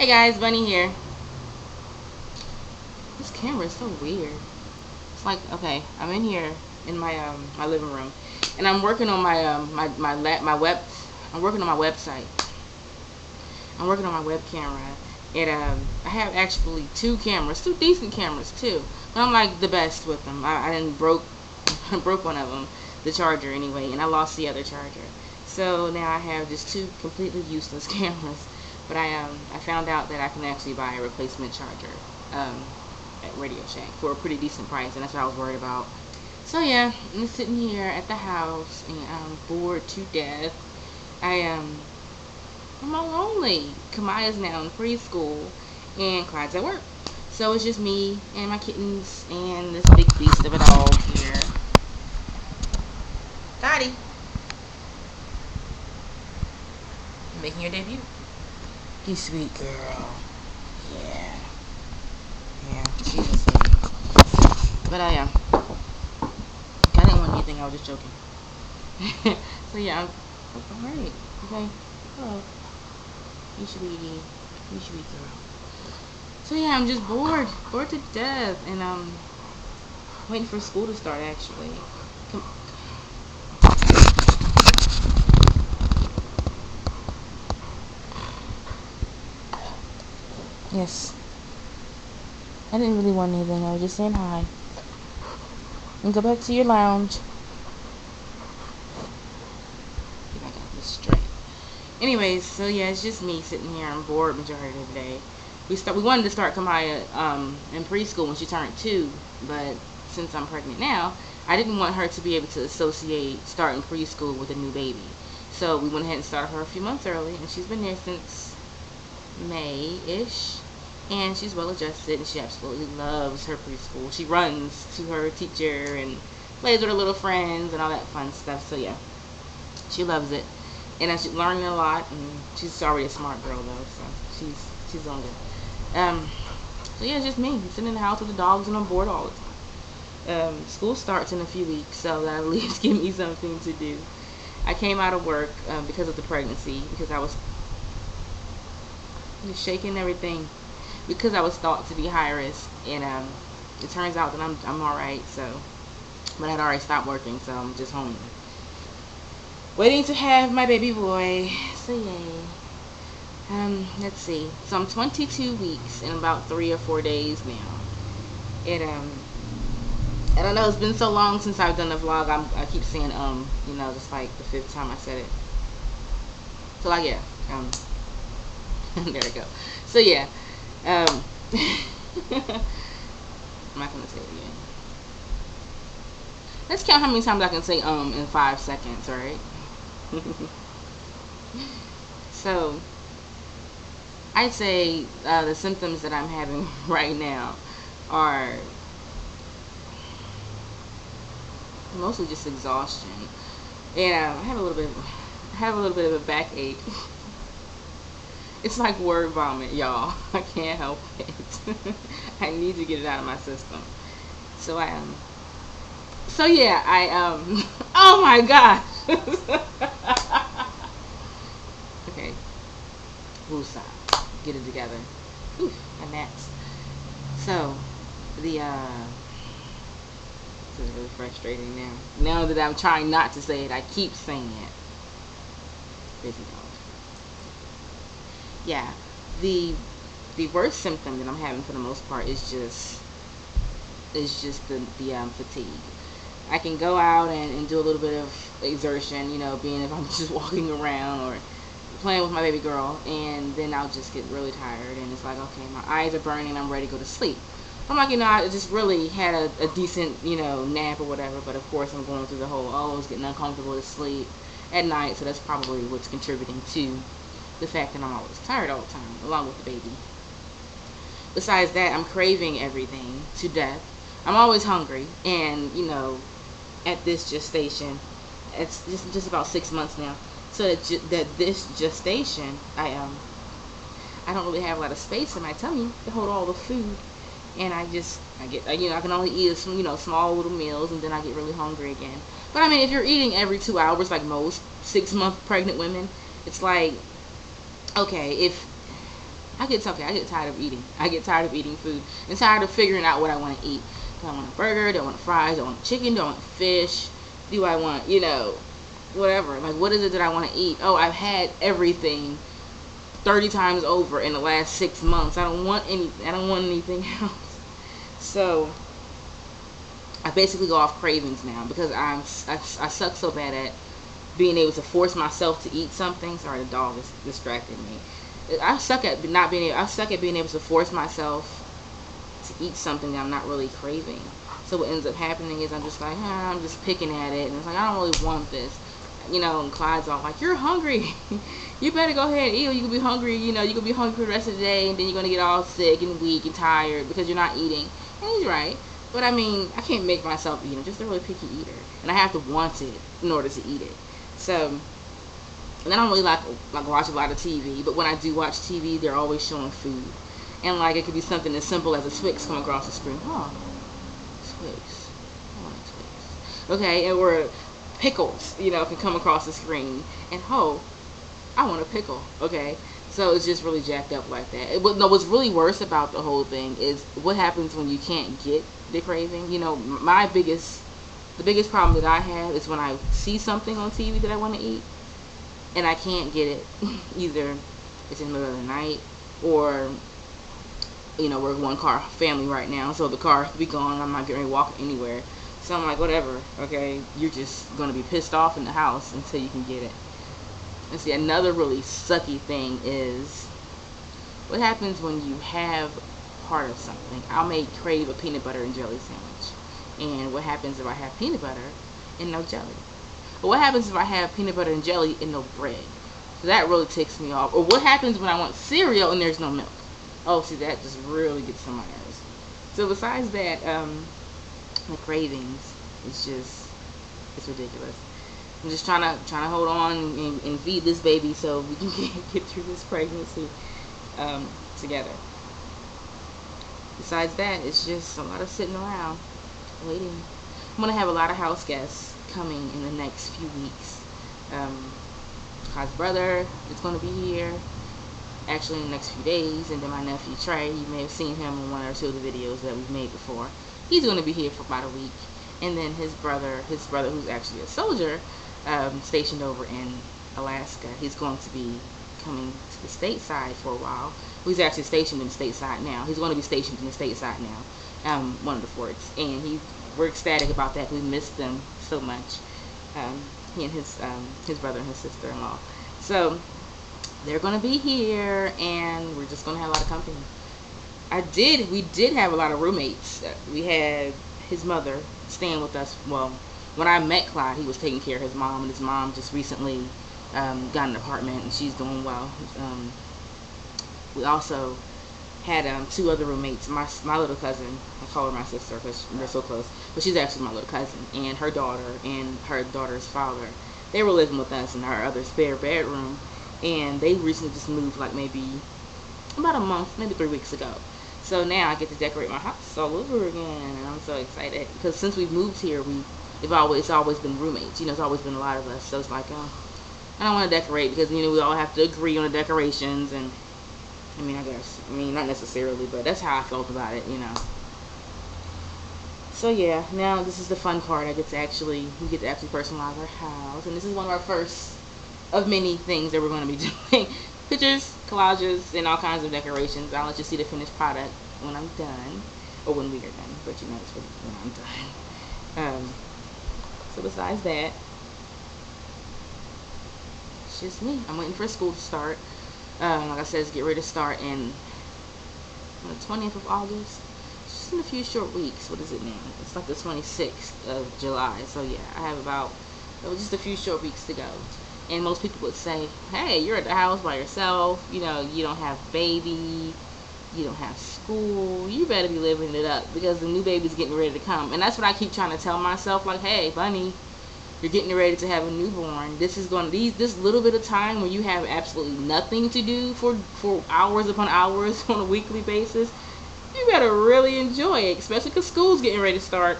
Hey guys, Bunny here. This camera is so weird. It's like, okay, I'm in here in my living room, and I'm working on my web. I'm working on my website. I'm working on my web camera, and I have actually two cameras, two decent cameras too. But I'm like the best with them. I didn't broke broke one of them, the charger anyway, and I lost the other charger. So now I have just two completely useless cameras. But I found out that I can actually buy a replacement charger um, at Radio Shack for a pretty decent price, and that's what I was worried about. So yeah, I'm sitting here at the house and I'm bored to death. I'm all lonely. Kamaya's now in preschool and Clyde's at work. So it's just me and my kittens and this big beast of a dog here. Dottie, making your debut. You sweet girl. Yeah. Yeah, she's a sweet. But I didn't want anything, I was just joking. So yeah, I'm alright. Okay. Hello. You sweetie. You sweet girl. So yeah, I'm just bored. Bored to death. And waiting for school to start actually. Come. Yes. I didn't really want anything, I was just saying hi. And go back to your lounge. I got this straight. Anyways, so yeah, it's just me sitting here. I'm bored majority of the day. We wanted to start Kamaya in preschool when she turned 2, but since I'm pregnant now, I didn't want her to be able to associate starting preschool with a new baby. So we went ahead and started her a few months early, and she's been there since May-ish. And she's well adjusted, and she absolutely loves her preschool. She runs to her teacher and plays with her little friends and all that fun stuff. So yeah, she loves it, and she's learning a lot. And she's already a smart girl though, so she's doing good. So yeah, it's just me. I'm sitting in the house with the dogs, and I'm bored all the time. School starts in a few weeks, so that at least give me something to do. I came out of work because of the pregnancy, because I was just shaking everything, because I was thought to be high risk, and it turns out that I'm all right. So, but I'd already stopped working, so I'm just home, waiting to have my baby boy. So yay. Let's see. So I'm 22 weeks in about 3 or 4 days now. It I don't know. It's been so long since I've done a vlog. I keep saying just like the fifth time I said it. So like yeah, there we go. So yeah, um, I'm not gonna say it again. Let's count how many times I can say in 5 seconds, right? So I'd say the symptoms that I'm having right now are mostly just exhaustion, and I have a little bit of a backache. It's like word vomit, y'all. I can't help it. I need to get it out of my system. So So yeah, Oh my gosh. Okay, woosah. Get it together. Oof, and that's so the this is really frustrating now. Now that I'm trying not to say it, I keep saying it. Busy dog. Yeah, the the worst symptom that I'm having for the most part is just the fatigue. I can go out and do a little bit of exertion, being if I'm just walking around or playing with my baby girl, and then I'll just get really tired, and it's like, okay, my eyes are burning, I'm ready to go to sleep. I'm like, I just really had a decent, nap or whatever, but of course I'm going through the whole, I was getting uncomfortable to sleep at night, so that's probably what's contributing to the fact that I'm always tired all the time, along with the baby. Besides that, I'm craving everything to death. I'm always hungry, and at this gestation, it's just about 6 months now. So that this gestation, I don't really have a lot of space in my tummy to hold all the food, and I can only eat some small little meals, and then I get really hungry again. But I mean, if you're eating every 2 hours like most 6-month pregnant women, it's like, okay, if I get tired of eating. I get tired of eating food and tired of figuring out what I want to eat. Do I want a burger? Do I want fries? Do I want chicken? Do I want fish? Do I want, whatever? Like, what is it that I want to eat? Oh, I've had everything 30 times over in the last 6 months. I don't want anything else. So I basically go off cravings now because I suck so bad at being able to force myself to eat something. Sorry, the dog is distracting me. I suck at being able to force myself to eat something that I'm not really craving. So what ends up happening is I'm just like, I'm just picking at it, and it's like I don't really want this. And Clyde's all like, "You're hungry. You better go ahead and eat. Or you could be hungry. You could be hungry for the rest of the day, and then you're gonna get all sick and weak and tired because you're not eating." And he's right. But I mean, I can't make myself eat. I'm just a really picky eater, and I have to want it in order to eat it. So, and I don't really like watch a lot of TV. But when I do watch TV, they're always showing food, and like it could be something as simple as a Twix come across the screen. Twix. I want a Twix. Okay, and we're pickles, can come across the screen, and I want a pickle. Okay, so it's just really jacked up like that. No, what's really worse about the whole thing is what happens when you can't get the craving. The biggest problem that I have is when I see something on TV that I want to eat, and I can't get it. Either it's in the middle of the night, or we're one car family right now, so the car will be gone. I'm not getting ready to walk anywhere. So I'm like, whatever, okay? You're just going to be pissed off in the house until you can get it. And see, another really sucky thing is what happens when you have part of something. I may crave a peanut butter and jelly sandwich. And what happens if I have peanut butter and no jelly? Or what happens if I have peanut butter and jelly and no bread? So that really ticks me off. Or what happens when I want cereal and there's no milk? Oh, see, that just really gets on my nerves. So besides that, the cravings, it's ridiculous. I'm just trying to hold on and feed this baby so we can get through this pregnancy together. Besides that, it's just a lot of sitting around waiting. I'm gonna have a lot of house guests coming in the next few weeks. Clyde's brother is gonna be here actually in the next few days, and then my nephew Trey, you may have seen him in one or two of the videos that we've made before. He's going to be here for about a week, and then his brother who's actually a soldier, stationed over in Alaska, he's going to be coming to the stateside for a while. He's actually stationed in the stateside now. He's going to be stationed in the stateside now, one of the forts, and we're ecstatic about that. We missed them so much. He and his brother and his sister-in-law. So they're going to be here, and we're just going to have a lot of company. We did have a lot of roommates. We had his mother staying with us. Well, when I met Clyde, he was taking care of his mom, and his mom just recently got an apartment, and she's doing well. We also had two other roommates. My little cousin, I call her my sister because we're so close, but she's actually my little cousin, and her daughter and her daughter's father. They were living with us in our other spare bedroom, and they recently just moved, like maybe about a month, maybe 3 weeks ago. So now I get to decorate my house all over again, and I'm so excited because since we've moved here, it's always been roommates. It's always been a lot of us. So it's like, I don't want to decorate because we all have to agree on the decorations, and not necessarily, but that's how I felt about it. So yeah, now this is the fun part. We get to actually personalize our house, and this is one of our first of many things that we're going to be doing. Pictures, collages, and all kinds of decorations. I'll let you see the finished product when I'm done, or when we are done, but it's when I'm done. So besides that, it's just me. I'm waiting for school to start. Like I said, it's get ready to start on the 20th of August. Just in a few short weeks. What is it now? It's like the 26th of July. So yeah, I have about just a few short weeks to go. And most people would say, hey, you're at the house by yourself. You don't have baby. You don't have school. You better be living it up because the new baby's getting ready to come. And that's what I keep trying to tell myself. Like, hey, bunny, you're getting ready to have a newborn. This little bit of time when you have absolutely nothing to do for hours upon hours on a weekly basis, you better really enjoy it, especially because school's getting ready to start.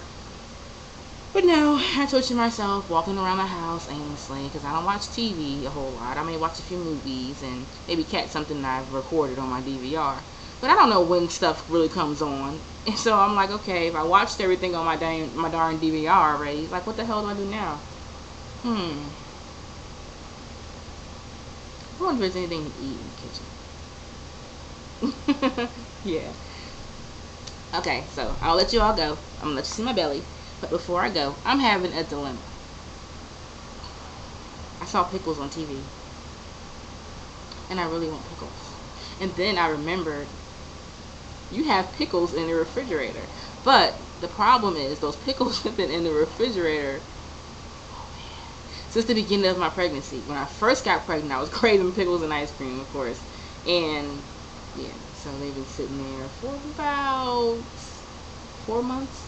But no, I torture myself walking around the house aimlessly because I don't watch TV a whole lot. I may watch a few movies and maybe catch something that I've recorded on my DVR. But I don't know when stuff really comes on. And so I'm like, okay, if I watched everything on my darn DVR already, like what the hell do I do now? I wonder if there's anything to eat in the kitchen. Yeah. Okay, so I'll let you all go. I'm gonna let you see my belly. But before I go, I'm having a dilemma. I saw Pickles on TV, and I really want pickles. And then I remembered you have pickles in the refrigerator. But the problem is those pickles have been in the refrigerator since the beginning of my pregnancy. When I first got pregnant, I was craving pickles and ice cream, of course. And yeah, so they've been sitting there for about 4 months.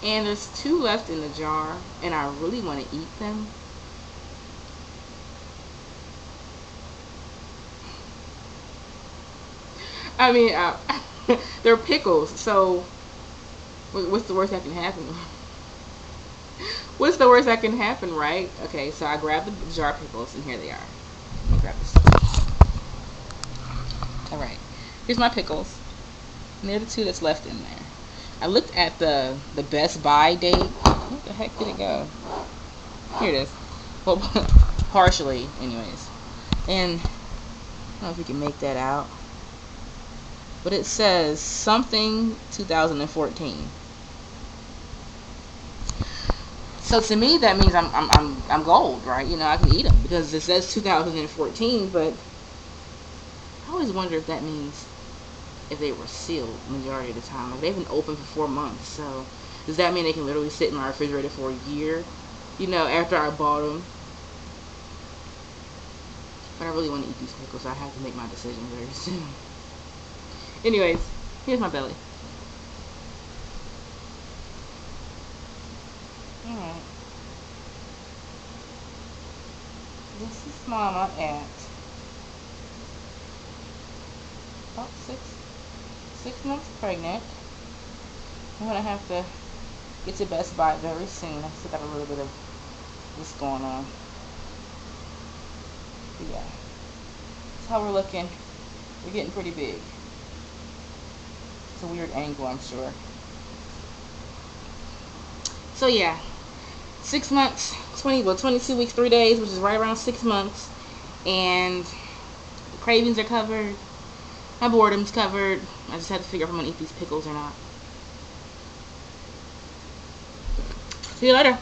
And there's 2 left in the jar, and I really want to eat them. I mean, they're pickles, so what's the worst that can happen? What's the worst that can happen, right? Okay, so I grabbed the jar of pickles, and here they are. Let me grab this. Alright, here's my pickles. And they're the 2 that's left in there. I looked at the Best Buy date. Where the heck did it go? Here it is. Well, partially, anyways. And I don't know if you can make that out. But it says something 2014. So to me, that means I'm gold, right? You know, I can eat them because it says 2014. But I always wonder if that means if they were sealed majority of the time. Like they've been open for 4 months. So does that mean they can literally sit in my refrigerator for a year? You know, after I bought them. But I really want to eat these pickles, so I have to make my decision very soon. Anyways, here's my belly. Alright. This is Mama at about 6 months pregnant. I'm gonna have to get to Best Buy very soon. I still got a little bit of this going on. But yeah, that's how we're looking. We're getting pretty big. It's a weird angle, I'm sure. So yeah, 6 months, 22 weeks, 3 days, which is right around 6 months. And the cravings are covered. My boredom's covered. I just have to figure out if I'm going to eat these pickles or not. See you later.